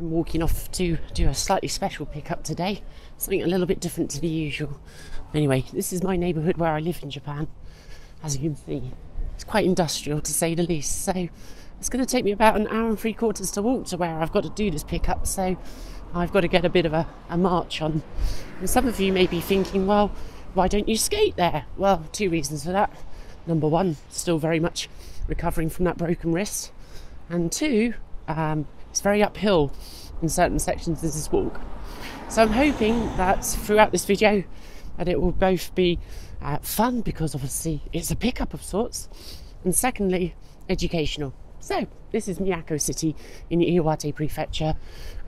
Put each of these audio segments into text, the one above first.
I'm walking off to do a slightly special pickup today, something a little bit different to the usual. Anyway, this is my neighbourhood where I live in Japan. As you can see, it's quite industrial to say the least, so it's going to take me about an hour and 3/4 to walk to where I've got to do this pickup, so I've got to get a bit of a march on. And some of you may be thinking, well, why don't you skate there? Well, 2 reasons for that. Number one, still very much recovering from that broken wrist, and two, it's very uphill in certain sections of this walk. So I'm hoping that throughout this video that it will both be fun, because obviously it's a pickup of sorts, and secondly, educational. So this is Miyako City in Iwate Prefecture,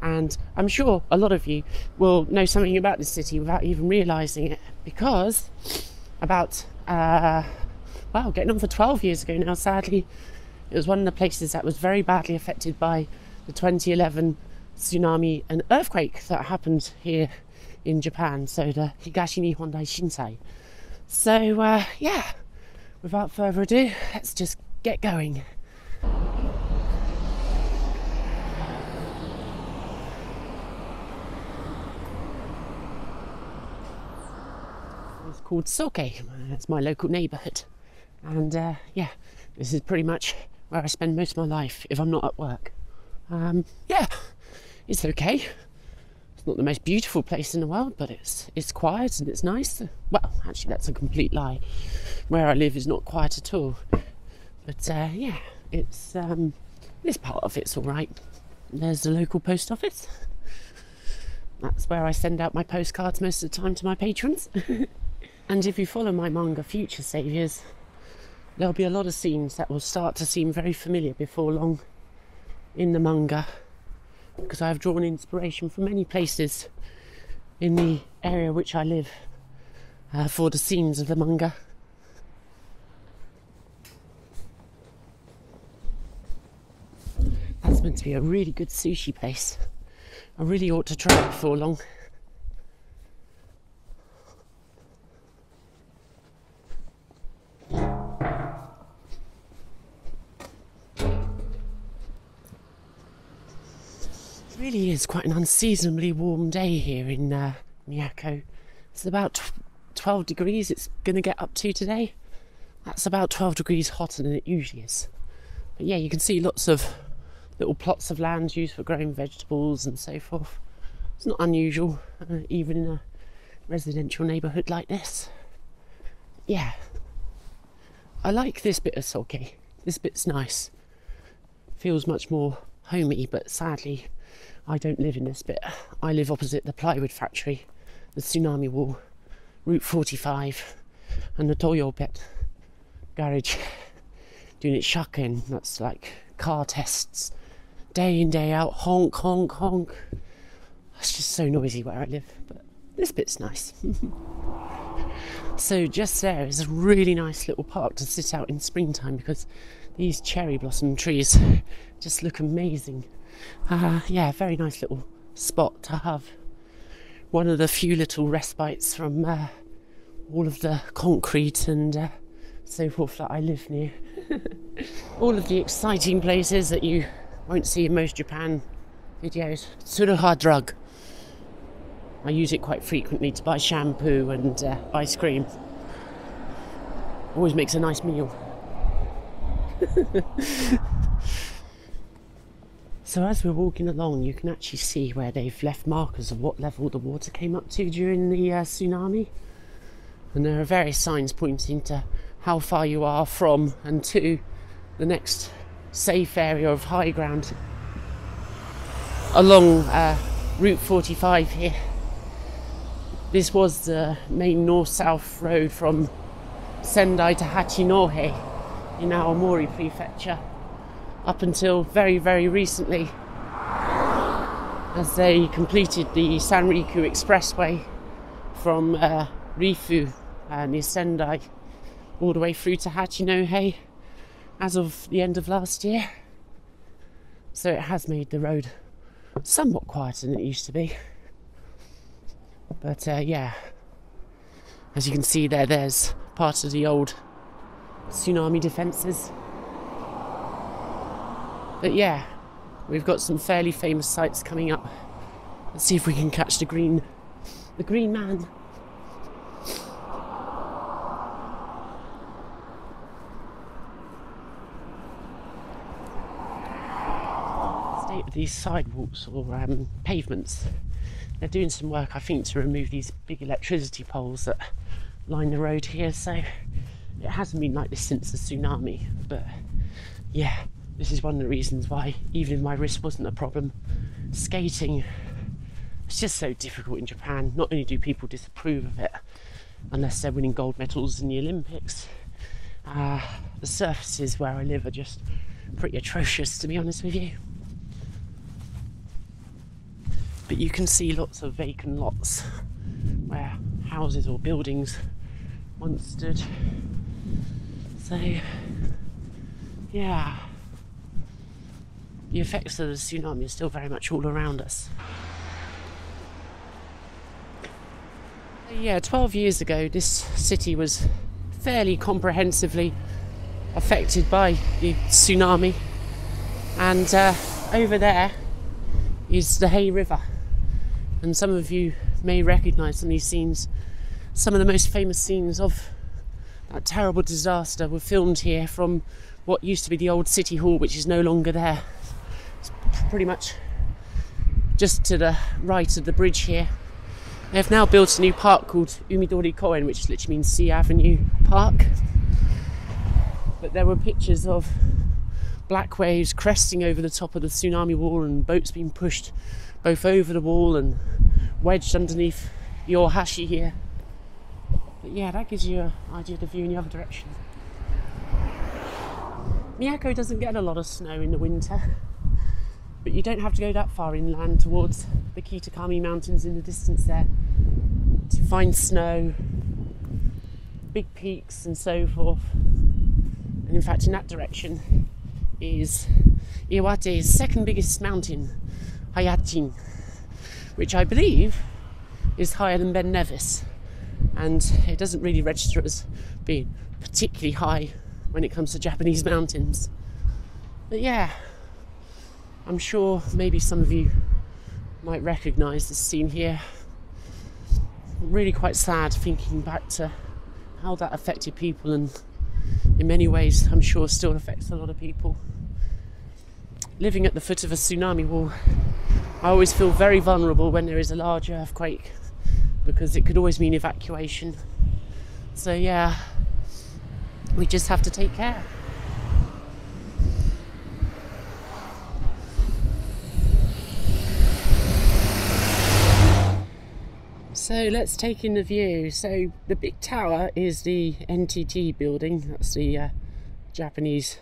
and I'm sure a lot of you will know something about this city without even realising it, because about getting on for 12 years ago now, sadly, it was one of the places that was very badly affected by the 2011 tsunami and earthquake that happened here in Japan, so the Hachinohe City. So yeah, without further ado, let's just get going. It's called Soke, it's my local neighbourhood, and yeah, this is pretty much where I spend most of my life if I'm not at work. Yeah, it's okay. It's not the most beautiful place in the world, but it's quiet and it's nice. Well, actually, that's a complete lie. Where I live is not quiet at all. But yeah, it's this part of it's all right. There's the local post office. That's where I send out my postcards most of the time to my patrons. And if you follow my manga Future Saviours, there'll be a lot of scenes that will start to seem very familiar before long in the manga, because I've drawn inspiration from many places in the area which I live for the scenes of the manga. That's meant to be a really good sushi place. I really ought to try it before long. It really is quite an unseasonably warm day here in Miyako. It's about 12 degrees it's going to get up to today. That's about 12 degrees hotter than it usually is. But yeah, you can see lots of little plots of land used for growing vegetables and so forth. It's not unusual, even in a residential neighbourhood like this. Yeah, I like this bit of Soke. This bit's nice. Feels much more homey, but sadly I don't live in this bit. I live opposite the plywood factory, the Tsunami wall, Route 45, and the Toyo Pet garage, doing it shaken. That's like car tests, day in, day out, honk, honk, honk. It's just so noisy where I live, but this bit's nice. So just there is a really nice little park to sit out in springtime, because these cherry blossom trees just look amazing. Yeah, very nice little spot to have. One of the few little respites from all of the concrete and so forth that I live near. All of the exciting places that you won't see in most Japan videos. Tsuruha drug. I use it quite frequently to buy shampoo and ice cream. Always makes a nice meal. So as we're walking along, you can actually see where they've left markers of what level the water came up to during the tsunami. And there are various signs pointing to how far you are from and to the next safe area of high ground along Route 45 here. This was the main north-south road from Sendai to Hachinohe in Aomori Prefecture, up until very, very recently, as they completed the Sanriku Expressway from Rifu near Sendai all the way through to Hachinohe as of the end of last year. So it has made the road somewhat quieter than it used to be. But yeah, as you can see there's part of the old tsunami defences. But yeah, We've got some fairly famous sights coming up. Let's see if we can catch the green man. State of these sidewalks or pavements. They're doing some work, I think, to remove these big electricity poles that line the road here, so it hasn't been like this since the tsunami. But yeah, this is one of the reasons why, even if my wrist wasn't a problem, skating, it's just so difficult in Japan. Not only do people disapprove of it unless they're winning gold medals in the Olympics, the surfaces where I live are just pretty atrocious, to be honest with you. But you can see lots of vacant lots where houses or buildings once stood. So yeah, the effects of the tsunami are still very much all around us. Yeah, 12 years ago this city was fairly comprehensively affected by the tsunami, and over there is the Hay River. And some of you may recognise some of these scenes. Some of the most famous scenes of that terrible disaster were filmed here from what used to be the old city hall, which is no longer there. It's pretty much just to the right of the bridge here. They have now built a new park called Umidori Koen, which literally means Sea Avenue Park. But there were pictures of black waves cresting over the top of the tsunami wall and boats being pushed both over the wall and wedged underneath the Ohashi here. But yeah, that gives you an idea of the view in the other direction. Miyako doesn't get a lot of snow in the winter, but you don't have to go that far inland towards the Kitakami Mountains in the distance there to find snow, big peaks and so forth. And in fact, in that direction is Iwate's second biggest mountain, Hayachin, which I believe is higher than Ben Nevis, and it doesn't really register as being particularly high when it comes to Japanese mountains. But yeah, I'm sure maybe some of you might recognise this scene here. Really quite sad thinking back to how that affected people, and in many ways I'm sure still affects a lot of people. Living at the foot of a tsunami wall, I always feel very vulnerable when there is a large earthquake, because it could always mean evacuation. So yeah, we just have to take care. So let's take in the view. So the big tower is the NTT building. That's the Japanese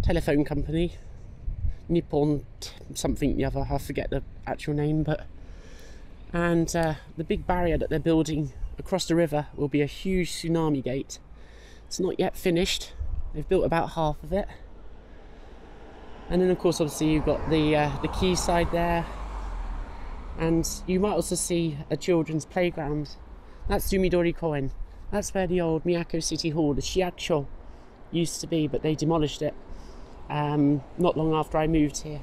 telephone company. Nippon something the other, I forget the actual name, but and the big barrier that they're building across the river will be a huge tsunami gate. It's not yet finished. They've built about half of it. And then of course obviously you've got the quayside there, and you might also see a children's playground. That's Umidori Koen. That's where the old Miyako City Hall, the Shiakusho, used to be, but they demolished it not long after I moved here.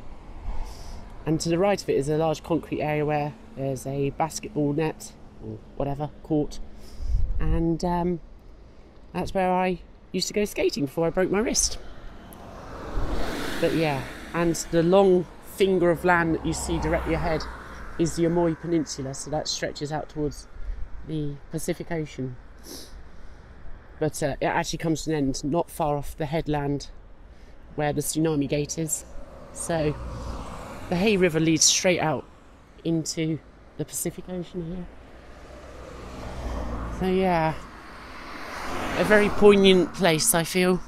And to the right of it is a large concrete area where there's a basketball net or whatever, court, and that's where I used to go skating before I broke my wrist. But yeah, and the long finger of land that you see directly ahead is the Aomori Peninsula, so that stretches out towards the Pacific Ocean. But it actually comes to an end not far off the headland where the tsunami gate is. So the Hay River leads straight out into the Pacific Ocean here. So yeah, a very poignant place, I feel.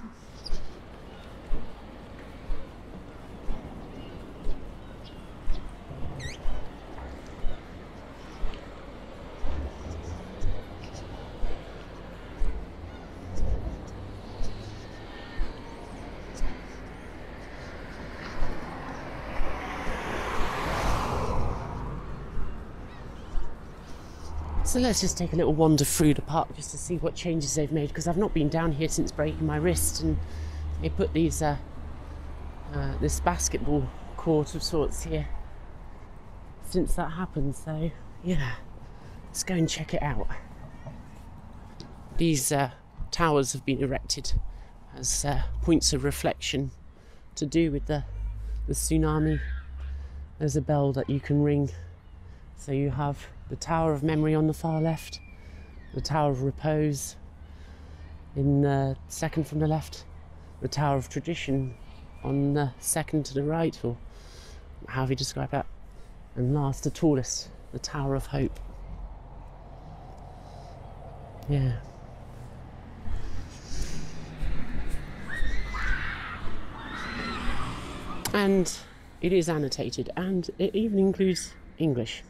So let's just take a little wander through the park just to see what changes they've made, because I've not been down here since breaking my wrist, and they put these this basketball court of sorts here since that happened. So yeah, let's go and check it out. These towers have been erected as points of reflection to do with the tsunami. There's a bell that you can ring. So you have the Tower of Memory on the far left, the Tower of Repose in the second from the left, the Tower of Tradition on the second to the right, or however you describe that, and last, the tallest, the Tower of Hope. Yeah. And it is annotated, and it even includes English.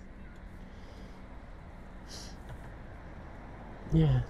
Yeah.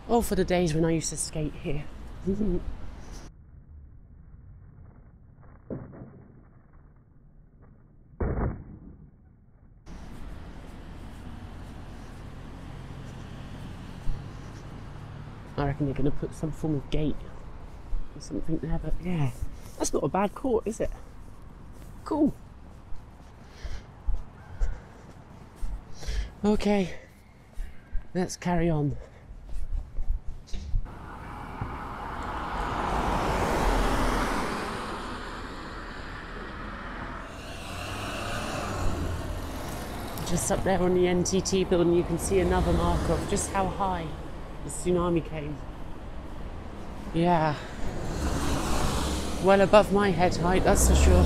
Oh, for the days when I used to skate here. I reckon they're going to put some form of gate or something there, but yeah, that's not a bad court, is it? Cool. Okay, let's carry on. Just up there on the NTT building, you can see another marker of just how high the tsunami came. Yeah, well above my head height, that's for sure.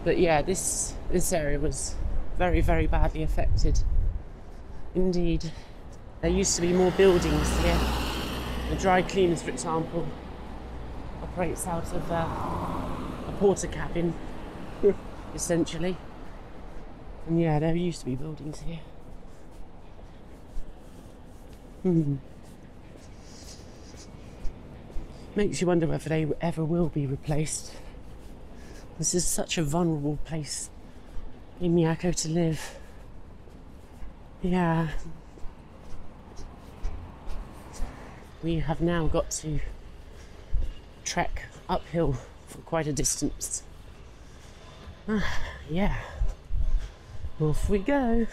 But yeah, this area was very, very badly affected indeed. There used to be more buildings here. The dry cleaners, for example, operates out of a porter cabin essentially, and yeah, there used to be buildings here. Makes you wonder whether they ever will be replaced. This is such a vulnerable place in Miyako to live. Yeah. We have now got to trek uphill for quite a distance. Yeah. Off we go.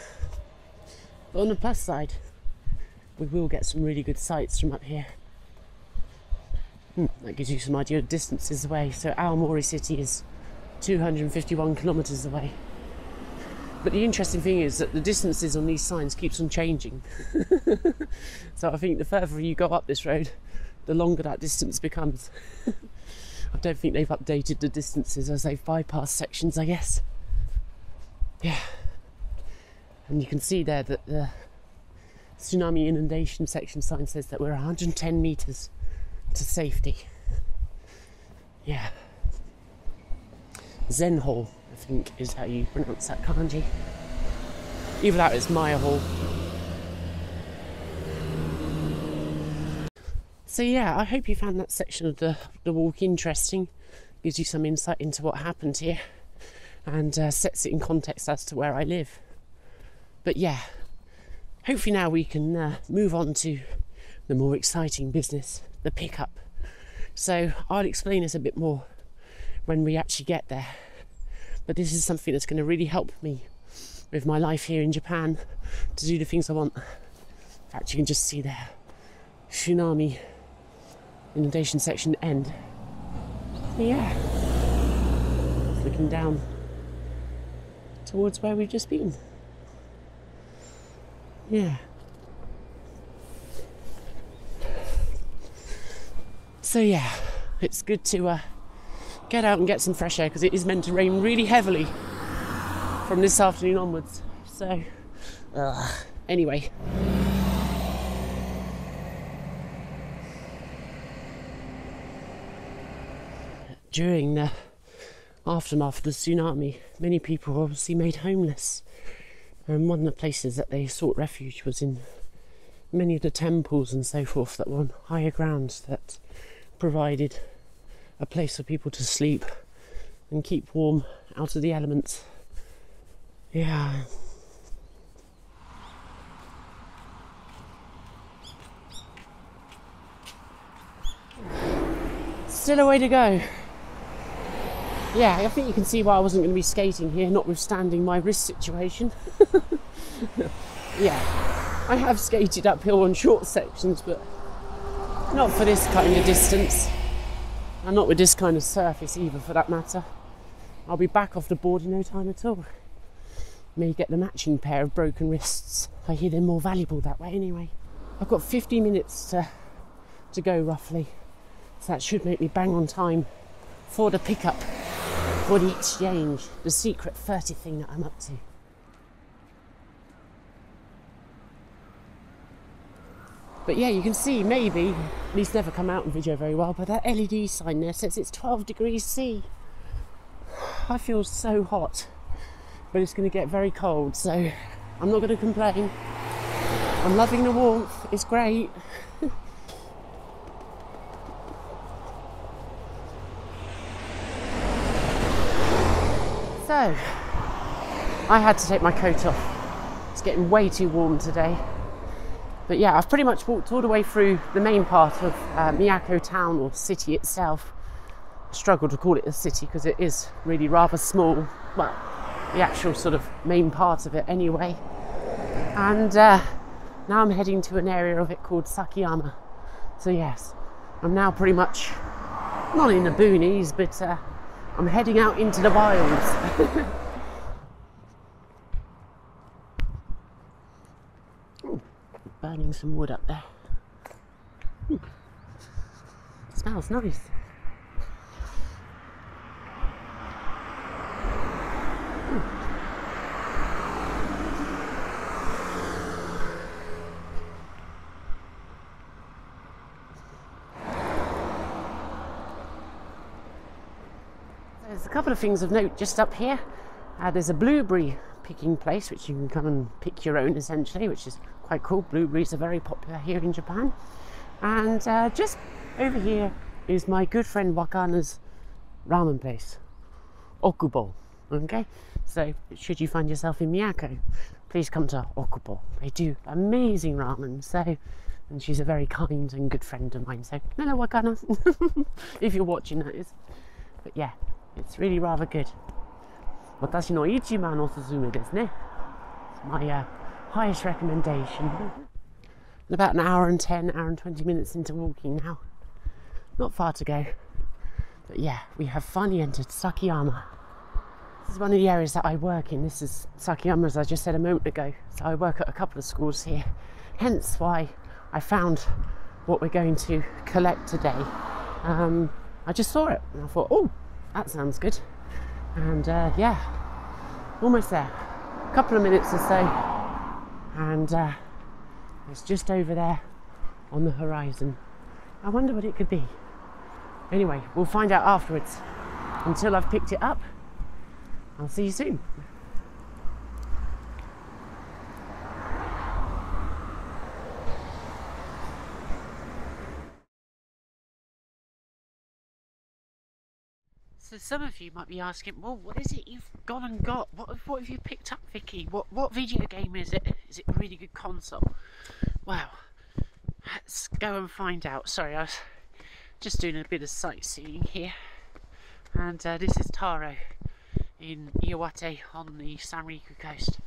But on the plus side, we will get some really good sights from up here. That gives you some idea of distances away. So Aomori City is 251 kilometres away. But the interesting thing is that the distances on these signs keeps on changing. So I think the further you go up this road, the longer that distance becomes. I don't think they've updated the distances as they've bypassed sections, I guess. Yeah. And you can see there that the tsunami inundation section sign says that we're 110 metres to safety. Yeah. Zen Hole, I think, is how you pronounce that kanji. Either that or it's Maya Hole. So yeah, I hope you found that section of the walk interesting. Gives you some insight into what happened here and sets it in context as to where I live. But yeah, hopefully now we can move on to the more exciting business, the pickup. So I'll explain this a bit more when we actually get there. But this is something that's going to really help me with my life here in Japan to do the things I want. In fact, you can just see there, Tsunami inundation section end. Yeah, it's looking down towards where we've just been. Yeah. So yeah, it's good to get out and get some fresh air because it is meant to rain really heavily from this afternoon onwards. So anyway. During the aftermath of the tsunami, many people were obviously made homeless. And one of the places that they sought refuge was in many of the temples and so forth that were on higher grounds that provided a place for people to sleep and keep warm out of the elements. Yeah. Still a way to go. Yeah, I think you can see why I wasn't going to be skating here, notwithstanding my wrist situation. Yeah, I have skated uphill on short sections, but not for this kind of distance. And not with this kind of surface either, for that matter. I'll be back off the board in no time at all. May get the matching pair of broken wrists. I hear they're more valuable that way anyway. I've got 50 minutes to go roughly. So that should make me bang on time for the pickup, for the exchange, the secret furtive thing that I'm up to. But yeah, you can see maybe, these never come out in video very well, but that LED sign there says it's 12 degrees C. I feel so hot, but it's going to get very cold, so I'm not going to complain. I'm loving the warmth, it's great. So, I had to take my coat off. It's getting way too warm today. But yeah, I've pretty much walked all the way through the main part of Miyako town or city itself. I struggle to call it a city because it is really rather small, but the actual sort of main part of it anyway. And now I'm heading to an area of it called Sakiyama. So yes, I'm now pretty much not in the boonies, but I'm heading out into the wilds. Ooh, burning some wood up there. Smells nice. There's a couple of things of note just up here. There's a blueberry picking place which you can come and pick your own essentially, which is quite cool. Blueberries are very popular here in Japan. And just over here is my good friend Wakana's ramen place, Okubo. Okay, so should you find yourself in Miyako, please come to Okubo. They do amazing ramen. So, and she's a very kind and good friend of mine. So hello Wakana, if you're watching that is. But yeah, it's really rather good. Watashi no ichiban osusume desu ne. It's my highest recommendation. About an hour and 10, hour and 20 minutes into walking now. Not far to go. But yeah, we have finally entered Sakiyama. This is one of the areas that I work in. This is Sakiyama, as I just said a moment ago. So I work at a couple of schools here. Hence why I found what we're going to collect today. I just saw it and I thought, oh, that sounds good. And yeah, almost there. A couple of minutes or so. And it's just over there on the horizon. I wonder what it could be. Anyway, we'll find out afterwards. Until I've picked it up, I'll see you soon. So some of you might be asking, well, what is it you've gone and got? What have you picked up, Vicky? What video game is it? Is it a really good console? Well, let's go and find out. Sorry, I was just doing a bit of sightseeing here. And this is Taro in Iwate on the Sanriku coast.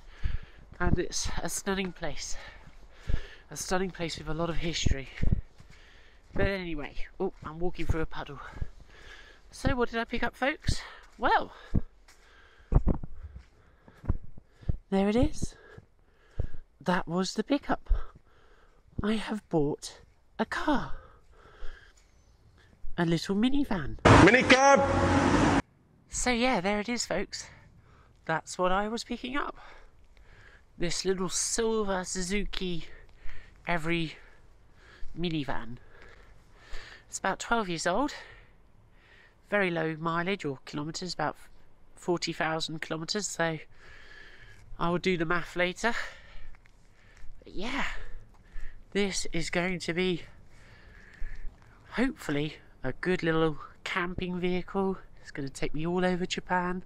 And it's a stunning place. A stunning place with a lot of history. But anyway, oh, I'm walking through a puddle. So what did I pick up, folks? Well, there it is. That was the pickup. I have bought a car. A little minivan. Minicab! So yeah, there it is, folks. That's what I was picking up. This little silver Suzuki Every minivan. It's about 12 years old. Very low mileage or kilometres, about 40,000 kilometers, so I will do the math later. But yeah, this is going to be hopefully a good little camping vehicle. It's going to take me all over Japan.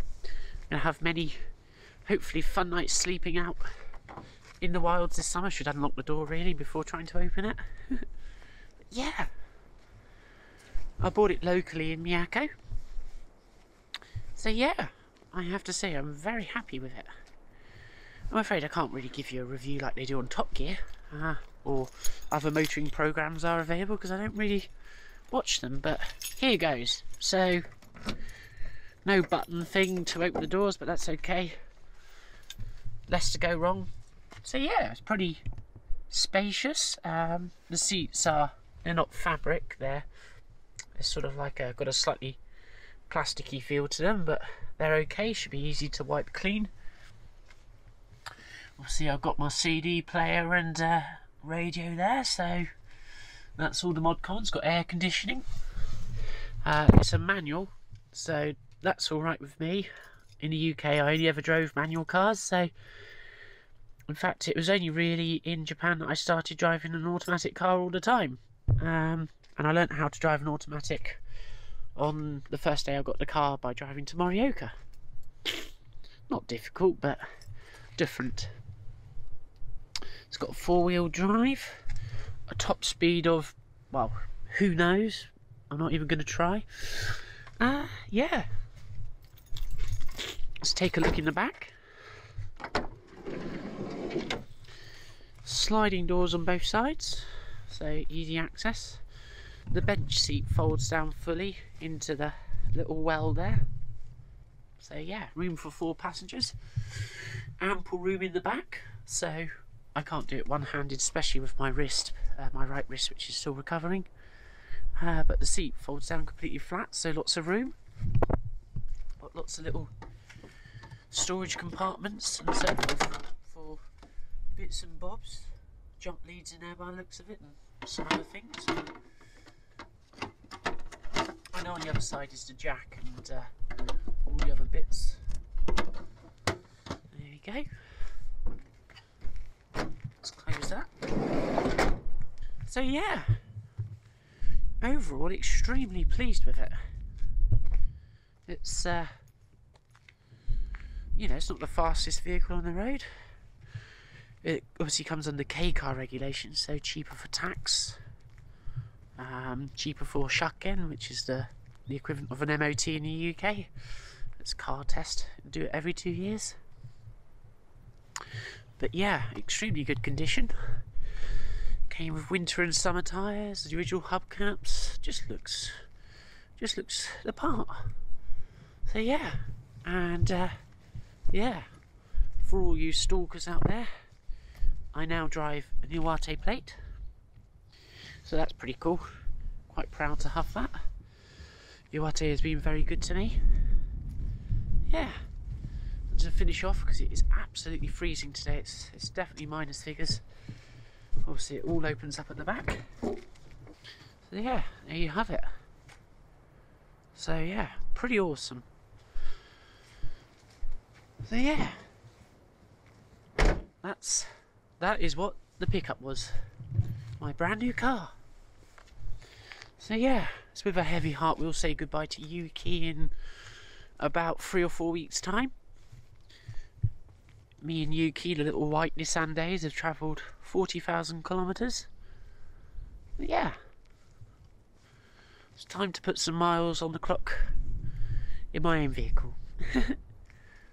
I'm going to have many, hopefully, fun nights sleeping out in the wilds this summer. Should unlock the door really before trying to open it. Yeah, I bought it locally in Miyako. So yeah, I have to say I'm very happy with it. I'm afraid I can't really give you a review like they do on Top Gear or other motoring programs are available because I don't really watch them, but here goes. So no button thing to open the doors, but that's okay. Less to go wrong. So yeah, it's pretty spacious. The seats they're not fabric, they're sort of like got a slightly plasticky feel to them, but they're okay, should be easy to wipe clean. Obviously I've got my CD player and radio there, so that's all the mod cons. Got air conditioning. It's a manual, so that's alright with me. In the UK I only ever drove manual cars, so in fact it was only really in Japan that I started driving an automatic car all the time. And I learnt how to drive an automatic on the first day I got the car by driving to Morioka. Not difficult, but different. It's got a 4-wheel drive, a top speed of, well, who knows? I'm not even going to try. Yeah. Let's take a look in the back. Sliding doors on both sides, so easy access. The bench seat folds down fully into the little well there. So yeah, room for 4 passengers. Ample room in the back, so I can't do it one-handed, especially with my wrist, my right wrist, which is still recovering. But the seat folds down completely flat, so lots of room. Got lots of little storage compartments and so forth for bits and bobs. Jump leads in there by the looks of it, and some other things. I know on the other side is the jack and all the other bits. There we go. Let's close that. So yeah, overall extremely pleased with it. It's you know, it's not the fastest vehicle on the road. It obviously comes under K-car regulations, so cheaper for tax, cheaper for shaken, which is the equivalent of an MOT in the UK. It's car test, do it every 2 years. But yeah, extremely good condition. Came with winter and summer tyres, the original hubcaps. Just looks the part. So yeah, and yeah, for all you stalkers out there, I now drive an Iwate plate, so that's pretty cool. Quite proud to have that. Iwate has been very good to me. Yeah, and to finish off, because it is absolutely freezing today, it's definitely minus figures. Obviously it all opens up at the back. So yeah, there you have it. So yeah, pretty awesome. So yeah, that is what the pickup was. My brand new car. So yeah, it's with a heavy heart we'll say goodbye to Yuki in about 3 or 4 weeks time. Me and Yuki, the little white Nissan days, have travelled 40,000 kilometres. But yeah, it's time to put some miles on the clock in my own vehicle.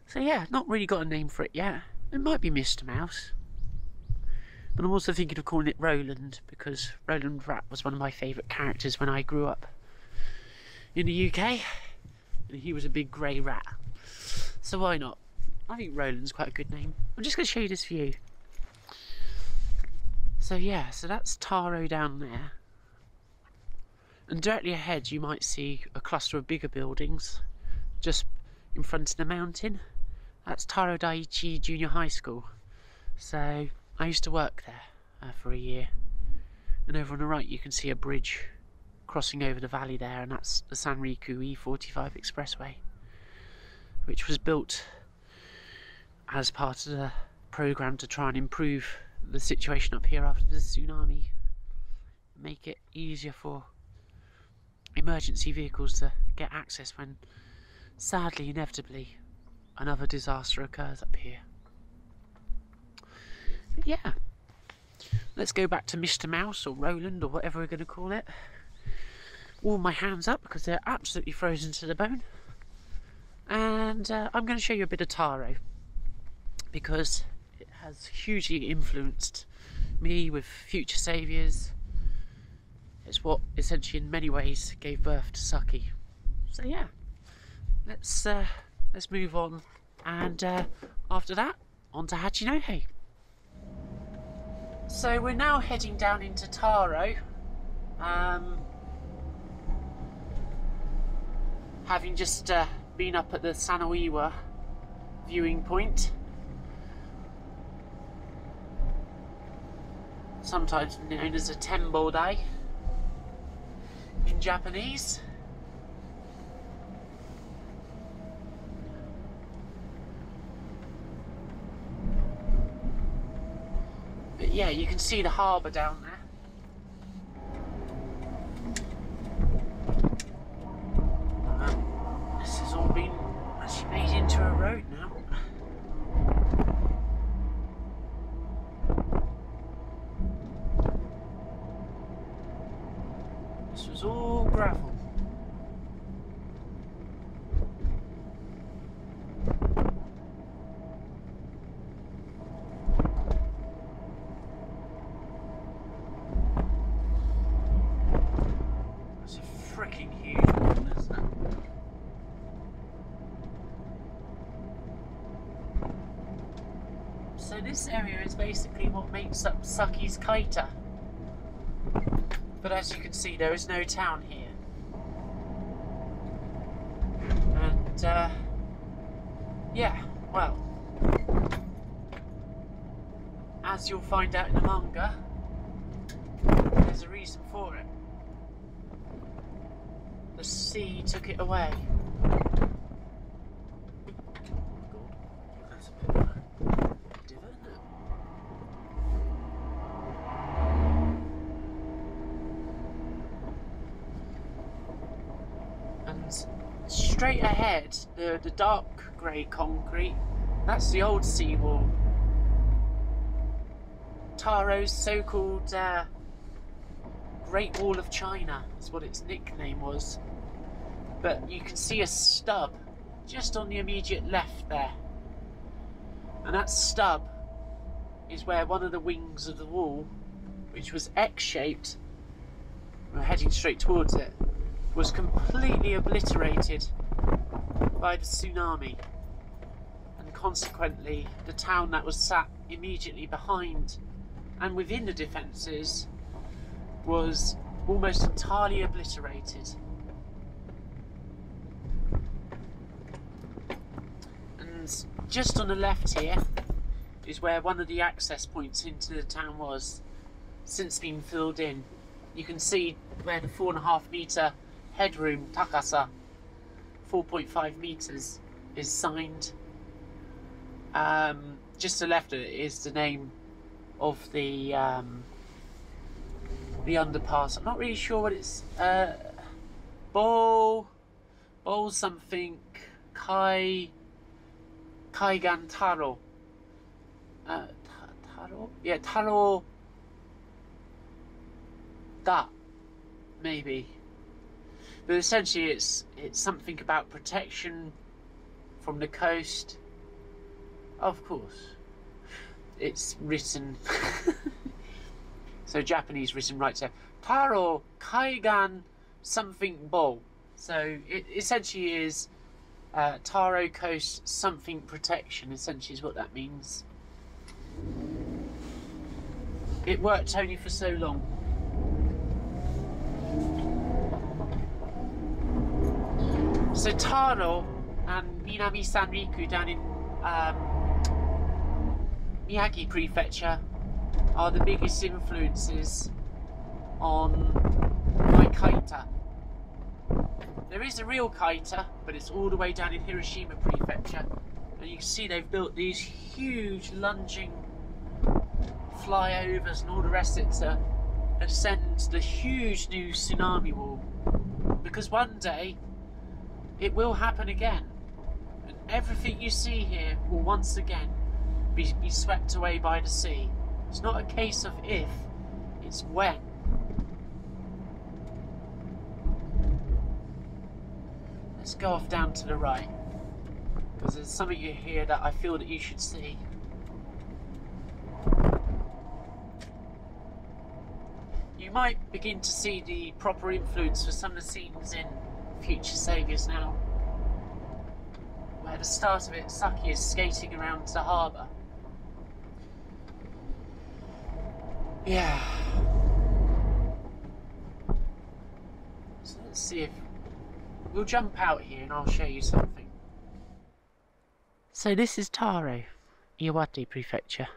So yeah, not really got a name for it yet. It might be Mr. Mouse. But I'm also thinking of calling it Roland, because Roland Rat was one of my favourite characters when I grew up in the UK. And he was a big grey rat. So why not? I think Roland's quite a good name. I'm just going to show you this view. So yeah, so that's Taro down there. And directly ahead you might see a cluster of bigger buildings just in front of the mountain. That's Taro Daiichi Junior High School. So I used to work there for a year. And over on the right you can see a bridge crossing over the valley there, and that's the Sanriku E45 expressway. which was built as part of the program to try and improve the situation up here after the tsunami, make it easier for emergency vehicles to get access when, sadly, inevitably, another disaster occurs up here. But yeah, let's go back to Mr. Mouse or Roland or whatever we're going to call it. Warm my hands up because they're absolutely frozen to the bone, and I'm going to show you a bit of Taro because it has hugely influenced me with Future Saviours. It's what essentially in many ways gave birth to Saki. So yeah, let's move on, and after that on to Hachinohe. So we're now heading down into Taro, having just been up at the Tsunami viewing point, sometimes known as a Tembo Day in Japanese. But yeah, you can see the harbour down there. This has all been actually made into a road now. This was all gravel. That's a freaking huge one, isn't it? So this area is basically what makes up Saki's Kaita. But as you can see, there is no town here. And yeah, well, as you'll find out in the manga, there's a reason for it. The sea took it away. That's a bit of a divot, isn't it? And straight ahead, the dark grey concrete, that's the old seawall. Taro's so-called Great Wall of China is what its nickname was. But you can see a stub just on the immediate left there. And that stub is where one of the wings of the wall, which was X-shaped, we're heading straight towards it, was completely obliterated by the tsunami. And consequently, the town that was sat immediately behind and within the defences was almost entirely obliterated. And just on the left here is where one of the access points into the town was, since been filled in. You can see where the 4.5 metre headroom, takasa, 4.5 metres, is signed. Just to the left of it is the name of the underpass. I'm not really sure what it's Bowl something Kaigan Taro. Taro? Yeah, Taro Da, maybe. But essentially it's something about protection from the coast. Of course. It's written so Japanese written right there. Taro Kaigan something Bowl. So it essentially is Taro Coast something protection, essentially is what that means. It worked only for so long. So Taro and Minami Sanriku down in Miyagi Prefecture are the biggest influences on my kaita. There is a real kaita, but it's all the way down in Hiroshima Prefecture. And you can see they've built these huge lunging flyovers and all the rest of it to ascend the huge new tsunami wall. Because one day, it will happen again. And everything you see here will once again be swept away by the sea. It's not a case of if, it's when. Let's go off down to the right, because there's something here that I feel that you should see. You might begin to see the proper influence for some of the scenes in Future Saviours now, where at the start of it, Saki is skating around the harbour. Yeah. So let's see if we'll jump out here and I'll show you something. So this is Taro, Iwate Prefecture.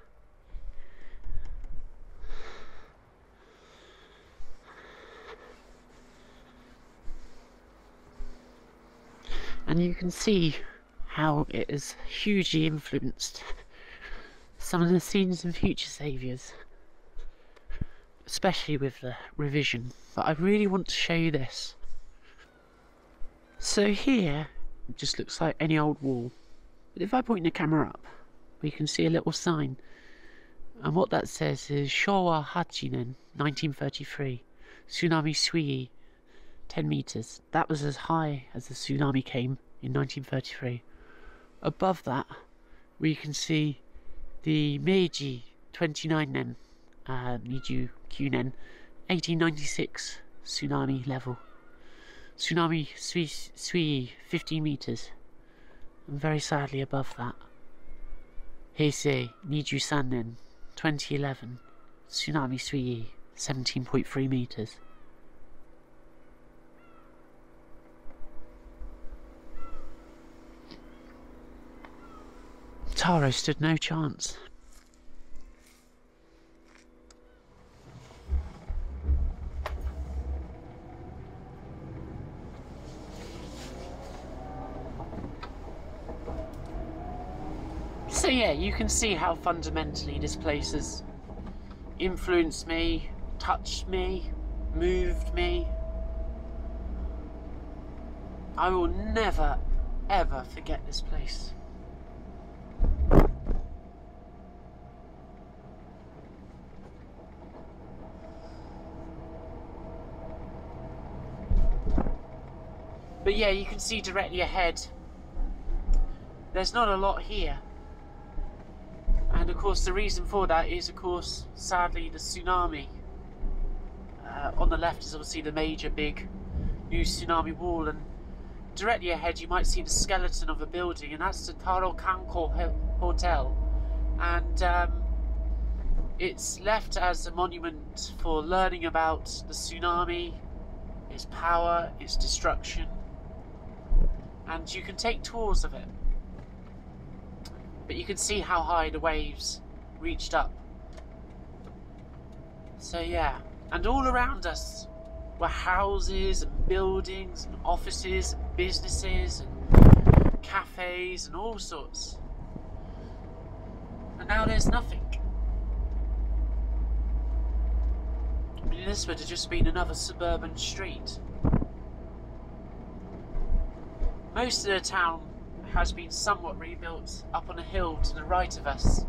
And you can see how it has hugely influenced some of the scenes in Future Saviours, especially with the revision. But I really want to show you this. So here, it just looks like any old wall. But if I point the camera up, we can see a little sign. And what that says is Showa Hachinen, 1933, Tsunami Sui, 10 meters. That was as high as the tsunami came in 1933. Above that, we can see the Meiji 29 nen, Niju Kyunen, 1896 tsunami level. Tsunami Sui, 15 meters. And very sadly above that, Heisei Niju Sannen, 2011, Tsunami Sui, 17.3 meters. Taro stood no chance. So yeah, you can see how fundamentally this place has influenced me, touched me, moved me. I will never, ever forget this place. But yeah, you can see directly ahead, there's not a lot here. And of course the reason for that is, of course, sadly, the tsunami. On the left is obviously the major big new tsunami wall, and directly ahead you might see the skeleton of a building, and that's the Taro Kanko Hotel. And it's left as a monument for learning about the tsunami, its power, its destruction. And you can take tours of it. But you can see how high the waves reached up. So yeah, and all around us were houses and buildings and offices and businesses and cafes and all sorts. And now there's nothing. I mean, this would have just been another suburban street. Most of the town has been somewhat rebuilt up on a hill to the right of us.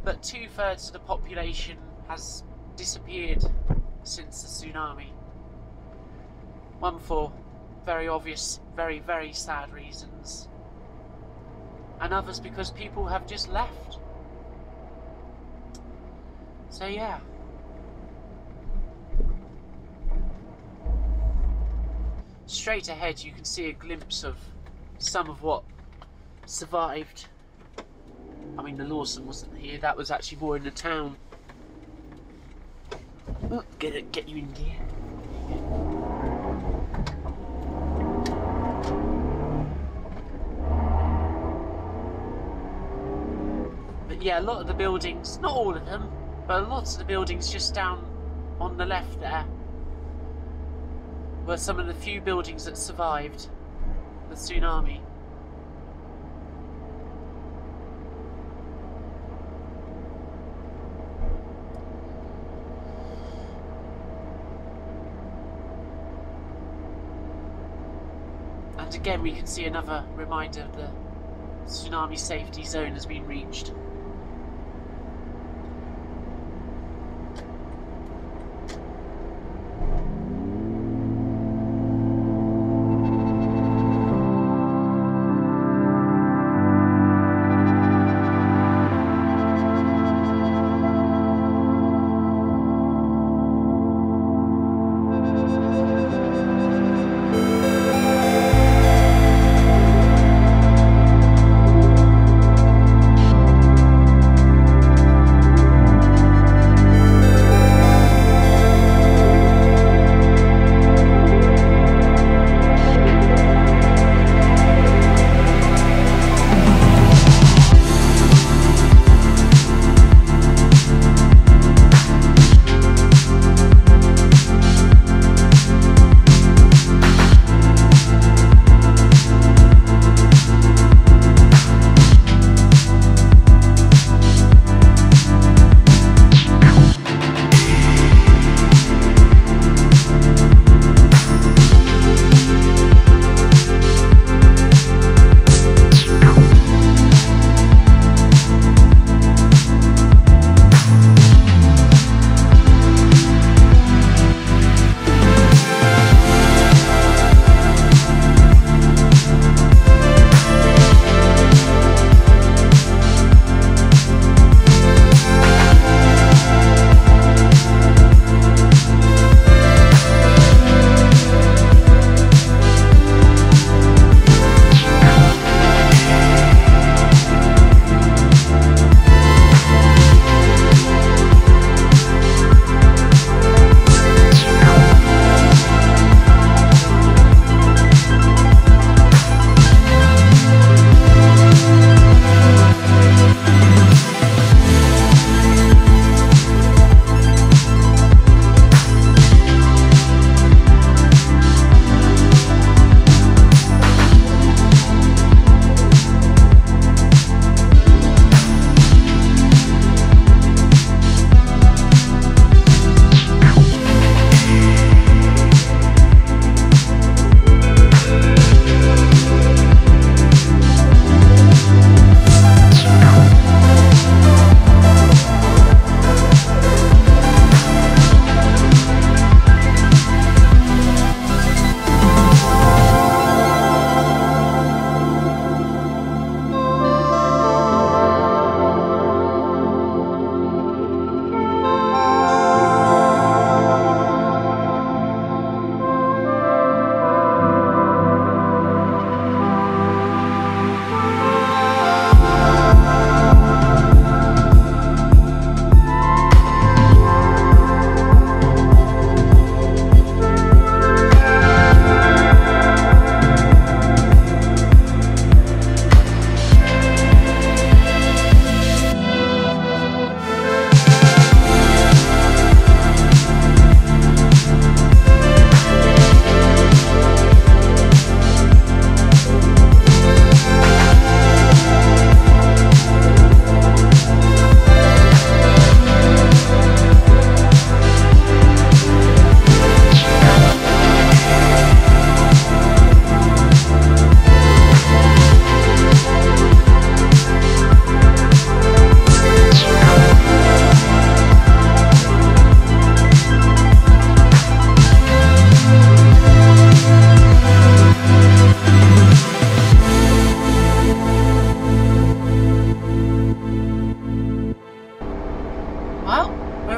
But 2/3 of the population has disappeared since the tsunami. One for very obvious, very, very sad reasons. And others because people have just left. So yeah. Straight ahead you can see a glimpse of some of what survived. I mean, the Lawson wasn't here, that was actually more in the town. Oh, get you in gear. But yeah, a lot of the buildings, not all of them, but a lot of the buildings just down on the left there were some of the few buildings that survived the tsunami. And again we can see another reminder of the tsunami safety zone has been reached.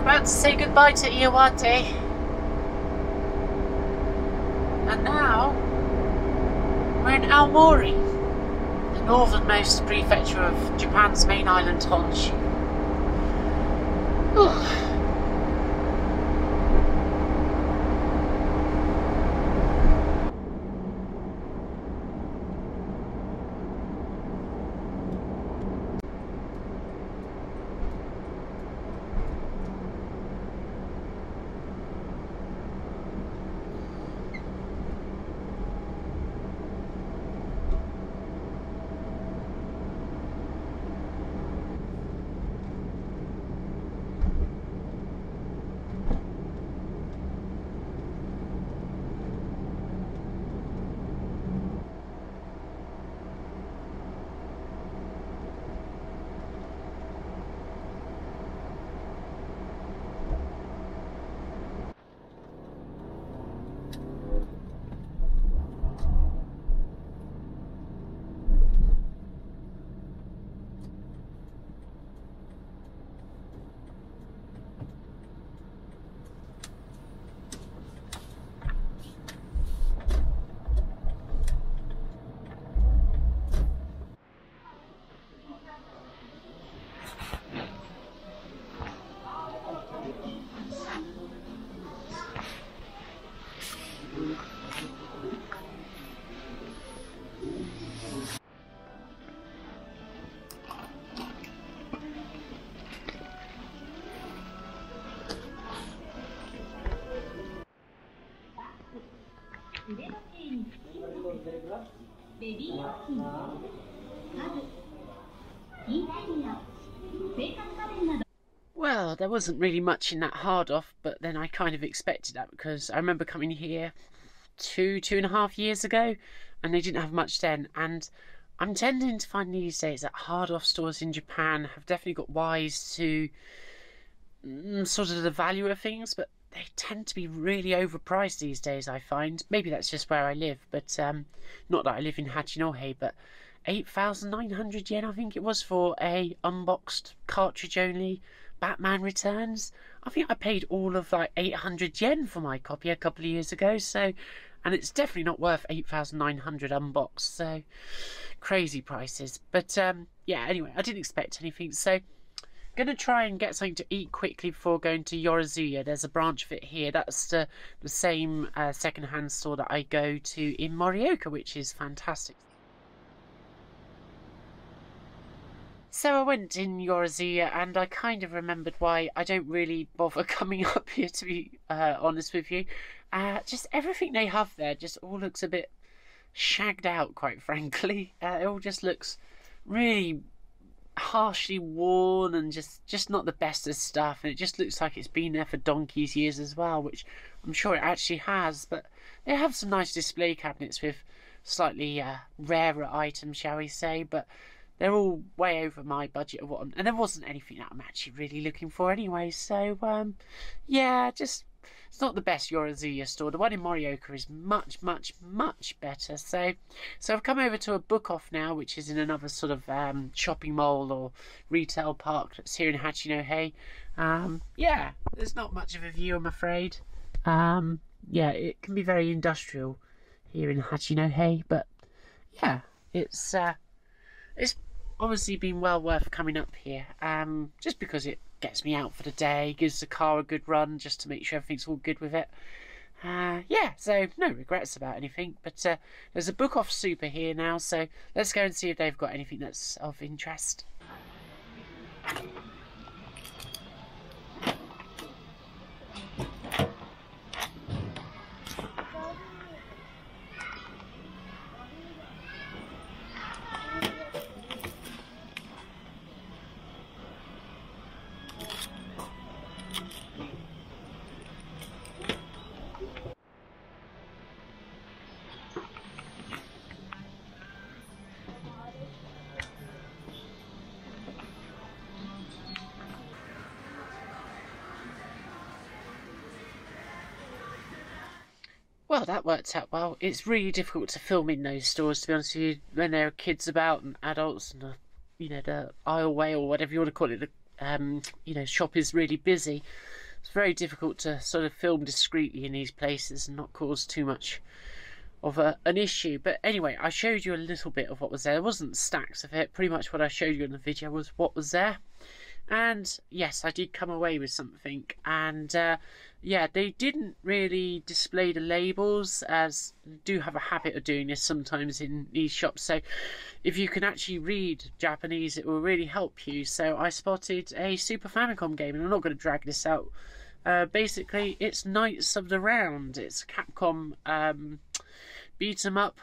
about to say goodbye to Iwate. And now we're in Aomori, the northernmost prefecture of Japan's main island Honshu. Well, there wasn't really much in that hard off, but then I kind of expected that because I remember coming here 2.5 years ago and they didn't have much then, and I'm tending to find these days that hard off stores in Japan have definitely got wise to sort of the value of things, but they tend to be really overpriced these days, I find. Maybe that's just where I live, but not that I live in Hachinohe, but 8,900 yen I think it was for a unboxed cartridge only Batman Returns. I think I paid all of like 800 yen for my copy a couple of years ago, so, and it's definitely not worth 8,900 unboxed, so crazy prices. But yeah, anyway, I didn't expect anything, so gonna try and get something to eat quickly before going to Yorozuya. There's a branch of it here. That's the same second-hand store that I go to in Morioka, which is fantastic. So I went in Yorozuya and I kind of remembered why I don't really bother coming up here, to be honest with you. Just everything they have there just all looks a bit shagged out, quite frankly. It all just looks really harshly worn and just not the best of stuff, and it just looks like it's been there for donkey's years as well, which I'm sure it actually has. But they have some nice display cabinets with slightly rarer items, shall we say, but they're all way over my budget of and there wasn't anything that I'm actually really looking for anyway, so yeah, just it's not the best Yorozuya store. The one in Morioka is much better. So I've come over to a book off now, which is in another sort of shopping mall or retail park that's here in Hachinohe. Yeah, there's not much of a view, I'm afraid. Yeah, it can be very industrial here in Hachinohe, but yeah, it's obviously been well worth coming up here, just because it gets me out for the day, gives the car a good run just to make sure everything's all good with it. Yeah, so no regrets about anything, but there's a book off Super here now, so let's go and see if they've got anything that's of interest. Well, that worked out well. It's really difficult to film in those stores, to be honest with you, when there are kids about and adults and you know, the aisleway or whatever you want to call it. The you know, shop is really busy. It's very difficult to sort of film discreetly in these places and not cause too much of an issue. But anyway, I showed you a little bit of what was there. There wasn't stacks of it. Pretty much what I showed you in the video was what was there. And yes, I did come away with something, and yeah, they didn't really display the labels, as they do have a habit of doing this sometimes in these shops, so if you can actually read Japanese it will really help you. So I spotted a Super Famicom game, and I'm not going to drag this out. Basically it's Knights of the Round. It's a Capcom beat 'em up,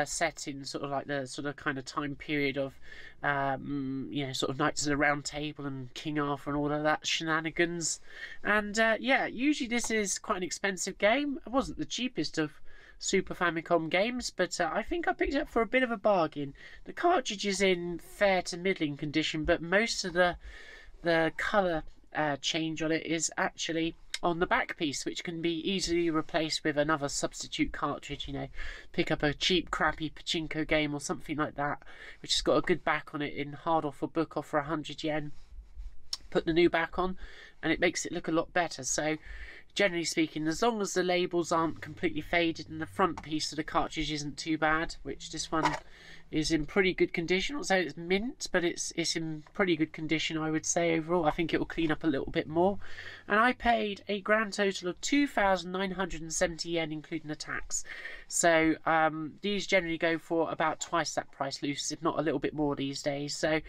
set in sort of like the sort of kind of time period of you know, sort of Knights of the Round Table and King Arthur and all of that shenanigans. And yeah, usually this is quite an expensive game. It wasn't the cheapest of Super Famicom games, but I think I picked it up for a bit of a bargain. The cartridge is in fair to middling condition, but most of the colour change on it is actually on the back piece, which can be easily replaced with another substitute cartridge. You know, pick up a cheap crappy pachinko game or something like that, which has got a good back on it in hard off or book off for 100 yen. Put the new back on and it makes it look a lot better. So generally speaking, as long as the labels aren't completely faded and the front piece of the cartridge isn't too bad, which this one is in pretty good condition. I'll say it's mint, but it's in pretty good condition, I would say, overall. I think it will clean up a little bit more. And I paid a grand total of 2,970 yen, including the tax. So these generally go for about twice that price loose, if not a little bit more these days. So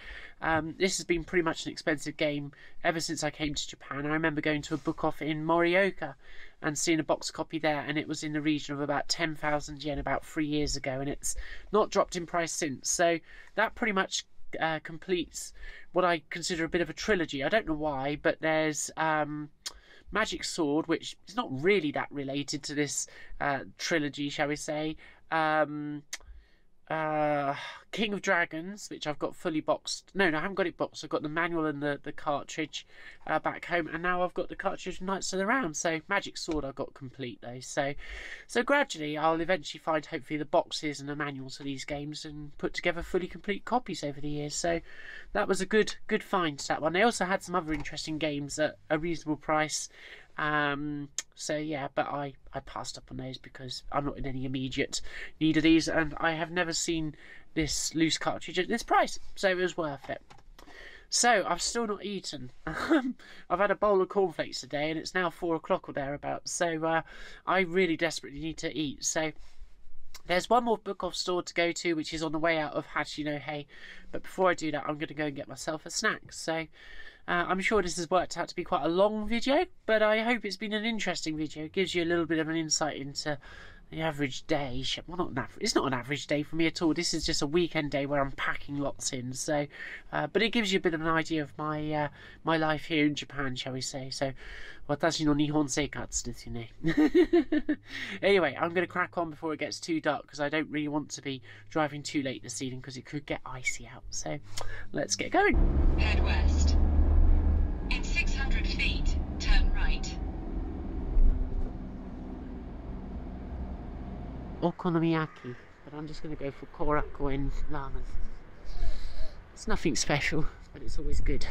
this has been pretty much an expensive game ever since I came to Japan. I remember going to a book off in Morioka and seeing a box copy there, and it was in the region of about 10,000 yen about 3 years ago, and it's not dropped in price since. So that pretty much completes what I consider a bit of a trilogy. I don't know why, but there's Magic Sword, which is not really that related to this trilogy, shall we say. King of Dragons, which I've got fully boxed. No, I haven't got it boxed. I've got the manual and the cartridge back home, and now I've got the cartridge of Knights of the Round. So Magic Sword I've got complete though. So gradually I'll eventually find hopefully the boxes and the manuals for these games and put together fully complete copies over the years. So that was a good find, that one. They also had some other interesting games at a reasonable price. So yeah, but I passed up on those because I'm not in any immediate need of these, and I have never seen this loose cartridge at this price, so it was worth it. So I've still not eaten. I've had a bowl of cornflakes today, and it's now 4 o'clock or thereabouts. So I really desperately need to eat. So there's one more book off store to go to, which is on the way out of Hachinohe. But before I do that, I'm going to go and get myself a snack. So I'm sure this has worked out to be quite a long video, but I hope it's been an interesting video. It gives you a little bit of an insight into the average day. Well, not an average. It's not an average day for me at all. This is just a weekend day where I'm packing lots in. So, but it gives you a bit of an idea of my my life here in Japan, shall we say? So, watashi no Nihon seikatsu desu ne. Anyway, I'm going to crack on before it gets too dark because I don't really want to be driving too late this evening because it could get icy out. So, let's get going. Head west. In 600 feet, turn right. Okonomiyaki, but I'm just going to go for korakoen ramen. It's nothing special, but it's always good.